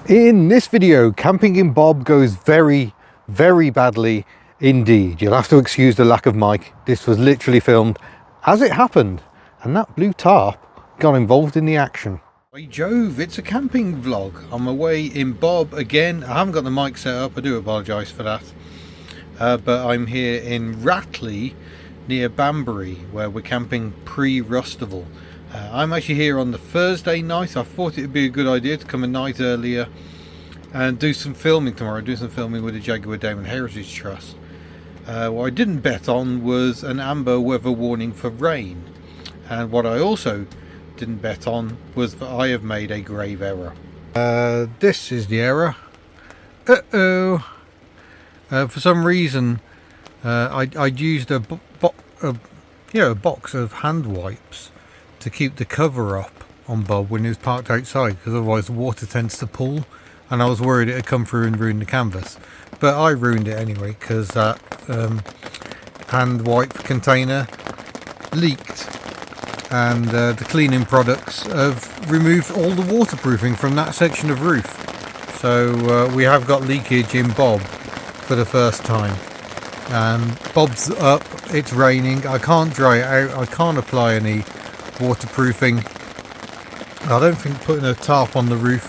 In this video, camping in Bob goes very, very badly indeed. You'll have to excuse the lack of mic. This was literally filmed as it happened, and that blue tarp got involved in the action. By Jove, it's a camping vlog. I'm away in Bob again. I haven't got the mic set up, I do apologise for that. But I'm here in Ratley near Banbury, where we're camping pre-Rustival. I'm actually here on the Thursday night. I thought it would be a good idea to come a night earlier and do some filming tomorrow. Do some filming with the Jaguar Damon Heritage Trust. What I didn't bet on was an amber weather warning for rain. And what I also didn't bet on was that I have made a grave error. This is the error. For some reason, I'd used a box of hand wipes to keep the cover up on Bob when he was parked outside, because otherwise the water tends to pool, and I was worried it would come through and ruin the canvas. But I ruined it anyway, because that hand wipe container leaked, and the cleaning products have removed all the waterproofing from that section of roof. So we have got leakage in Bob for the first time. Bob's up, it's raining, I can't dry it out, I can't apply any waterproofing. I don't think putting a tarp on the roof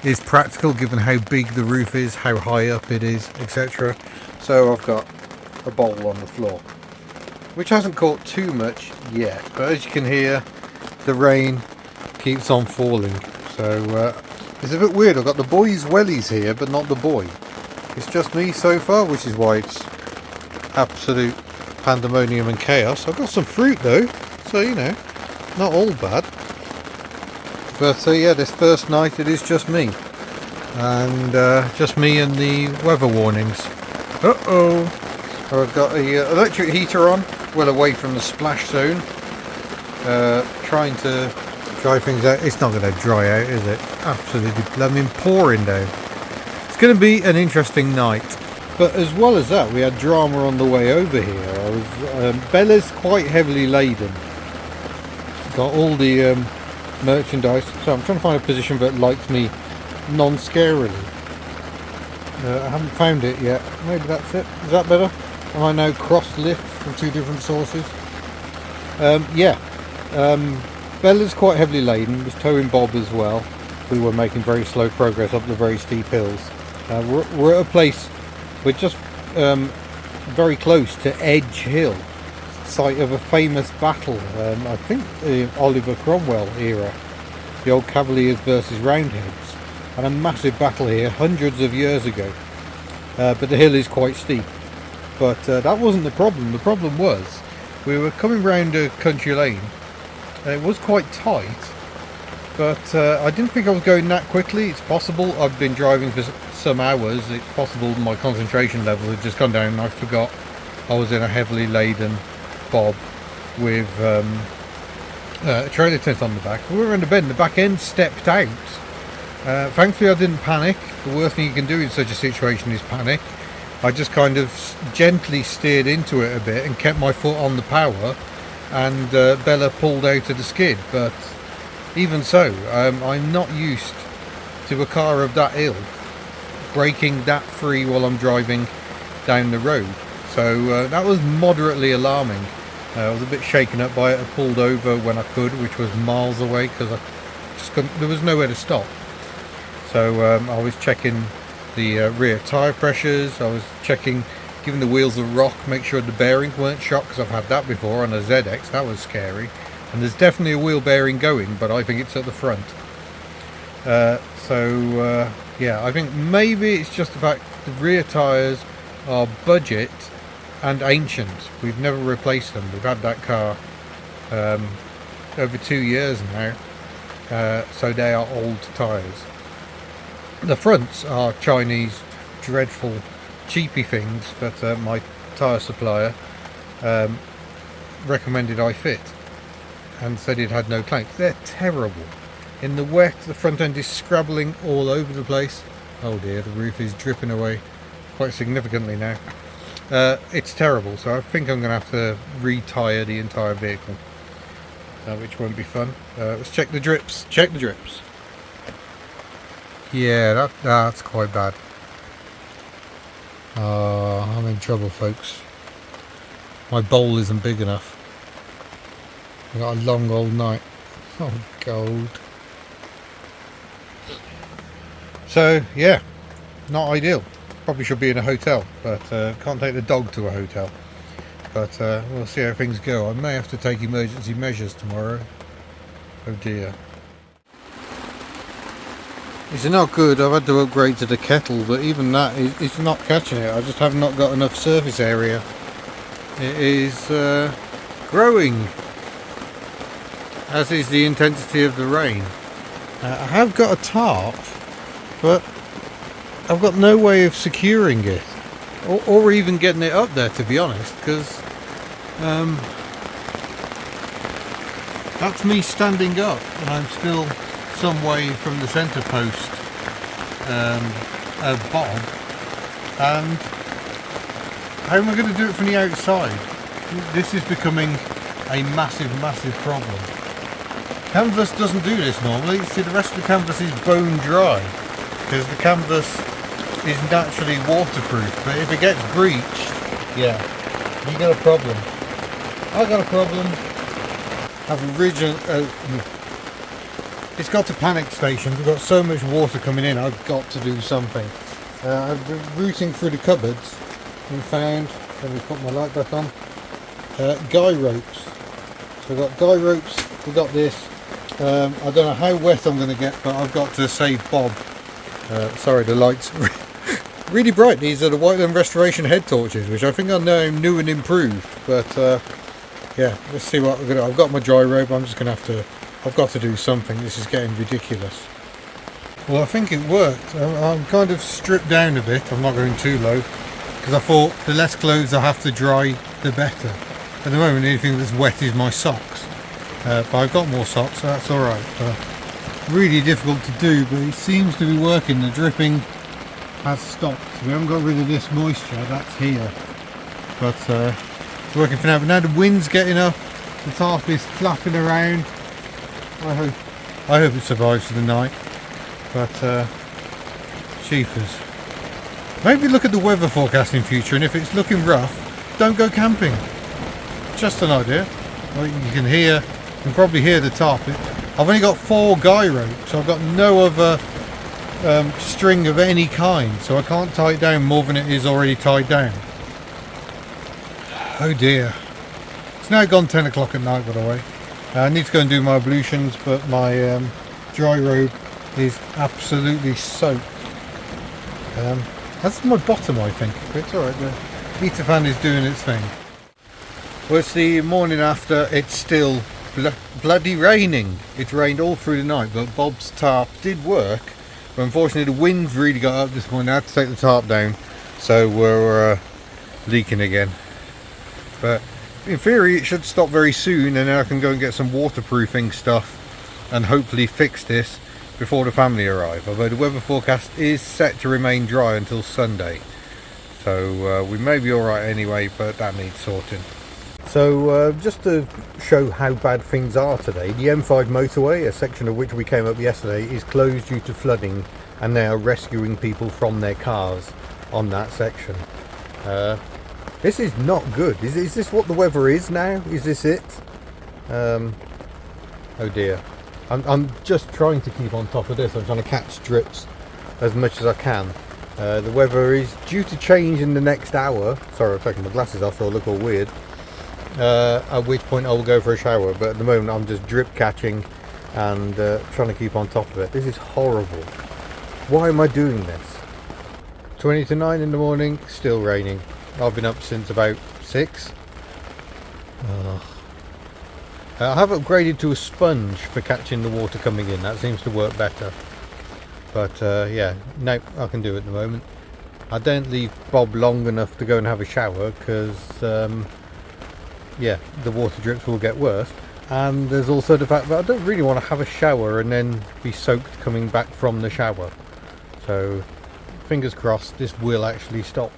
is practical given how big the roof is, how high up it is, etc. So I've got a bowl on the floor, which hasn't caught too much yet, but as you can hear, the rain keeps on falling. So it's a bit weird. I've got the boys' wellies here, but not the boy. It's just me so far, which is why it's absolute pandemonium and chaos. I've got some fruit though, so you know, not all bad. But yeah, this first night it is just me, and just me and the weather warnings. I've got a electric heater on, well away from the splash zone, trying to dry things out. It's not going to dry out, is it? Absolutely blooming pouring down. It's going to be an interesting night. But as well as that, we had drama on the way over here. Bella's quite heavily laden. Got all the merchandise. So I'm trying to find a position that lights me non-scarily. I haven't found it yet. Maybe that's it. Is that better? Am I now cross-lit from two different sources? Bella's quite heavily laden. Was towing Bob as well. We were making very slow progress up the very steep hills. We're at a place. We're just very close to Edge Hill, site of a famous battle, I think the Oliver Cromwell era, the old Cavaliers versus Roundheads, and a massive battle here hundreds of years ago. But the hill is quite steep. But that wasn't the problem. The problem was we were coming round a country lane, and it was quite tight. But I didn't think I was going that quickly. It's possible I've been driving for some hours. It's possible my concentration level had just gone down and I forgot I was in a heavily laden Bob with a trailer tent on the back. We were in the bed and the back end stepped out. Thankfully I didn't panic. The worst thing you can do in such a situation is panic. I just kind of gently steered into it a bit and kept my foot on the power, and Bella pulled out of the skid. But even so, I'm not used to a car of that ilk braking that free while I'm driving down the road. So that was moderately alarming. I was a bit shaken up by it. I pulled over when I could, which was miles away, because I just couldn't, there was nowhere to stop. So I was checking the rear tyre pressures. I was checking, giving the wheels a rock, make sure the bearings weren't shot, because I've had that before on a ZX. That was scary. And there's definitely a wheel bearing going, but I think it's at the front. Yeah, I think maybe it's just the fact the rear tyres are budget and ancient. We've never replaced them. We've had that car over 2 years now, so they are old tyres. The fronts are Chinese, dreadful, cheapy things that my tyre supplier recommended I fit, and said it had no clank. They're terrible. In the wet, the front end is scrabbling all over the place. Oh dear, the roof is dripping away quite significantly now. It's terrible, so I think I'm going to have to re-tyre the entire vehicle, which won't be fun. Let's check the drips. Check the drips. Yeah, that's quite bad. I'm in trouble, folks. My bowl isn't big enough. I've got a long old night. Oh, gold. So, yeah, not ideal. Probably should be in a hotel, but can't take the dog to a hotel. But we'll see how things go. I may have to take emergency measures tomorrow. Oh dear. It's not good. I've had to upgrade to the kettle, but even that, it's not catching it. I just have not got enough surface area. It is growing, as is the intensity of the rain. I have got a tarp, but I've got no way of securing it, or even getting it up there, to be honest, because that's me standing up and I'm still some way from the centre post of Bob, and how am I going to do it from the outside? This is becoming a massive problem. Canvas doesn't do this normally. See, the rest of the canvas is bone dry because the canvas is naturally waterproof, but if it gets breached, yeah, you got a problem. I got a problem. It's got to panic stations. We've got so much water coming in, I've got to do something. I've been rooting through the cupboards and found, let me put my light back on, guy ropes. So we've got guy ropes, we've got this. I don't know how wet I'm going to get, but I've got to save Bob. Sorry, the lights really bright. These are the Whiteland Restoration head torches, which I think are now new and improved. But yeah, let's see what we're going to do. I've got my dry rope. I'm just going to have to, I've got to do something. This is getting ridiculous. Well, I think it worked. I'm kind of stripped down a bit. I'm not going too low because I thought the less clothes I have to dry, the better. At the moment, anything that's wet is my socks. But I've got more socks, so that's alright. Really difficult to do, but it seems to be working. The dripping has stopped. We haven't got rid of this moisture, that's here. But it's working for now. But now the wind's getting up, the tarp is flapping around. I hope it survives for the night. But cheapers. Maybe look at the weather forecast in future, and if it's looking rough, don't go camping. Just an idea. Well, you can probably hear the tarp. I've only got 4 guy ropes, so I've got no other string of any kind, so I can't tie it down more than it is already tied down. Oh dear. It's now gone 10 o'clock at night, by the way. I need to go and do my ablutions, but my dry robe is absolutely soaked. That's my bottom, I think, but it's alright. The heater fan is doing its thing. Well, it's the morning after. It's still bloody raining. It's rained all through the night, but Bob's tarp did work. But unfortunately, the wind's really got up this morning. I had to take the tarp down, so we're leaking again. But in theory, it should stop very soon, and then I can go and get some waterproofing stuff and hopefully fix this before the family arrive. Although the weather forecast is set to remain dry until Sunday, so we may be alright anyway, but that needs sorting. So just to show how bad things are today, the M5 motorway, a section of which we came up yesterday, is closed due to flooding, and they are rescuing people from their cars on that section. This is not good. Is this what the weather is now? Is this it? Oh dear. I'm just trying to keep on top of this. I'm trying to catch drips as much as I can. The weather is due to change in the next hour. Sorry, I'm taking my glasses off so I look all weird. At which point I will go for a shower, but at the moment I'm just drip catching and trying to keep on top of it. This is horrible. Why am I doing this? 20 to 9 in the morning, still raining. I've been up since about 6. I have upgraded to a sponge for catching the water coming in. That seems to work better. But yeah, no, I can do it at the moment. I don't leave Bob long enough to go and have a shower because yeah, the water drips will get worse. And there's also the fact that I don't really want to have a shower and then be soaked coming back from the shower. So fingers crossed this will actually stop.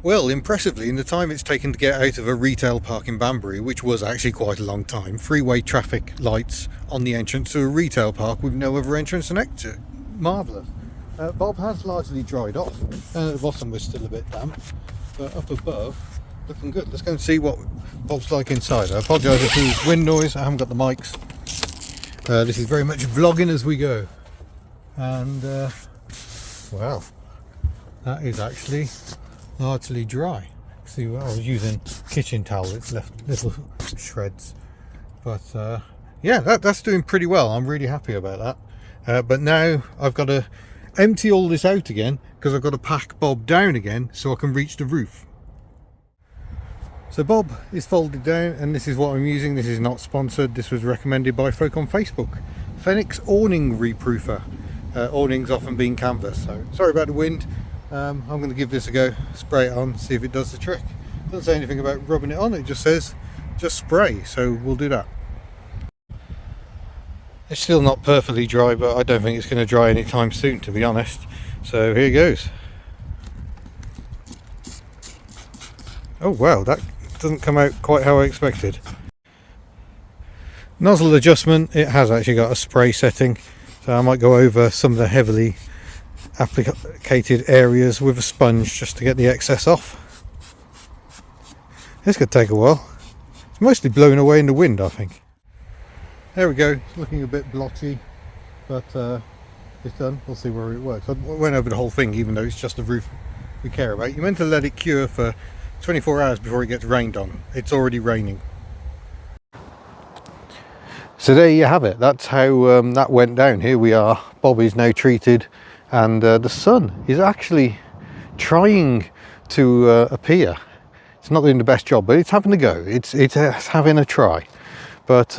Well, impressively, in the time it's taken to get out of a retail park in Banbury, which was actually quite a long time, freeway traffic lights on the entrance to a retail park with no other entrance and exit. marvellous. Bob has largely dried off. At the bottom we're still a bit damp, but up above, looking good. Let's go and see what Bob's like inside. I apologise if there's wind noise, I haven't got the mics. This is very much vlogging as we go. And, wow, that is actually largely dry. See, well, I was using kitchen towel, it's left little shreds. But, yeah, that's doing pretty well. I'm really happy about that. But now I've got to empty all this out again because I've got to pack Bob down again so I can reach the roof. So Bob is folded down, and this is what I'm using. This is not sponsored. This was recommended by folk on Facebook. Phoenix awning reproofer. Awnings often being canvas. So sorry about the wind. I'm going to give this a go. Spray it on, see if it does the trick. Doesn't say anything about rubbing it on. It just says just spray. So we'll do that. It's still not perfectly dry, but I don't think it's going to dry anytime soon, to be honest. So here goes. Oh wow, that doesn't come out quite how I expected. Nozzle adjustment, it has actually got a spray setting, so I might go over some of the heavily applicated areas with a sponge just to get the excess off. This could take a while. It's mostly blown away in the wind, I think. There we go, it's looking a bit blotchy, but it's done. We'll see where it works. I went over the whole thing, even though it's just the roof we care about. You're meant to let it cure for 24 hours before it gets rained on. It's already raining. So there you have it. That's how that went down. Here we are. Bob is now treated, and the sun is actually trying to appear. It's not doing the best job, but it's having a go. It's having a try. But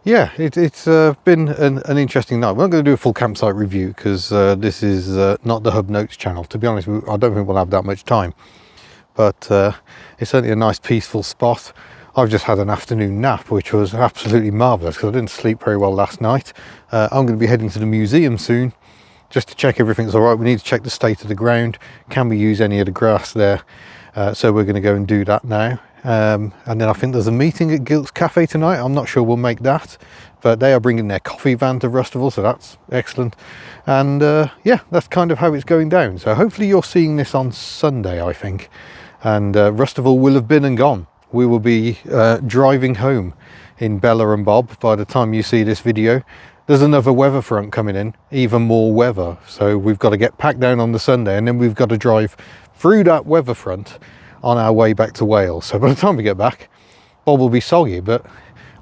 yeah, it's been an interesting night. We're not going to do a full campsite review because this is not the Hub Notes channel. To be honest, I don't think we'll have that much time. But it's certainly a nice peaceful spot. I've just had an afternoon nap, which was absolutely marvellous because I didn't sleep very well last night. I'm going to be heading to the museum soon just to check everything's all right. We need to check the state of the ground. Can we use any of the grass there? So we're going to go and do that now. And then I think there's a meeting at Gilt's Cafe tonight. I'm not sure we'll make that, but they are bringing their coffee van to Rustival, so that's excellent. And yeah, that's kind of how it's going down. So hopefully you're seeing this on Sunday, I think. And Rustival will have been and gone. We will be driving home in Bella and Bob by the time you see this video. There's another weather front coming in, even more weather. So we've got to get packed down on the Sunday, and then we've got to drive through that weather front on our way back to Wales. So by the time we get back, Bob will be soggy. But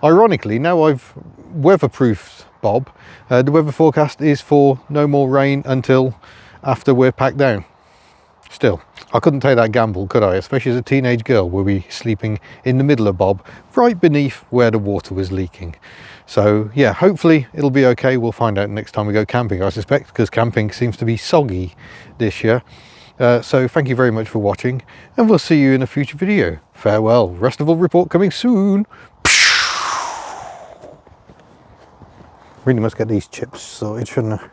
ironically, now I've weatherproofed Bob, the weather forecast is for no more rain until after we're packed down. Still, I couldn't take that gamble, could I? Especially as a teenage girl, we'll be sleeping in the middle of Bob, right beneath where the water was leaking. So yeah, hopefully it'll be okay. We'll find out next time we go camping, I suspect, because camping seems to be soggy this year. So thank you very much for watching, and we'll see you in a future video. Farewell. Rustival report coming soon. Really must get these chips sorted, shouldn't I?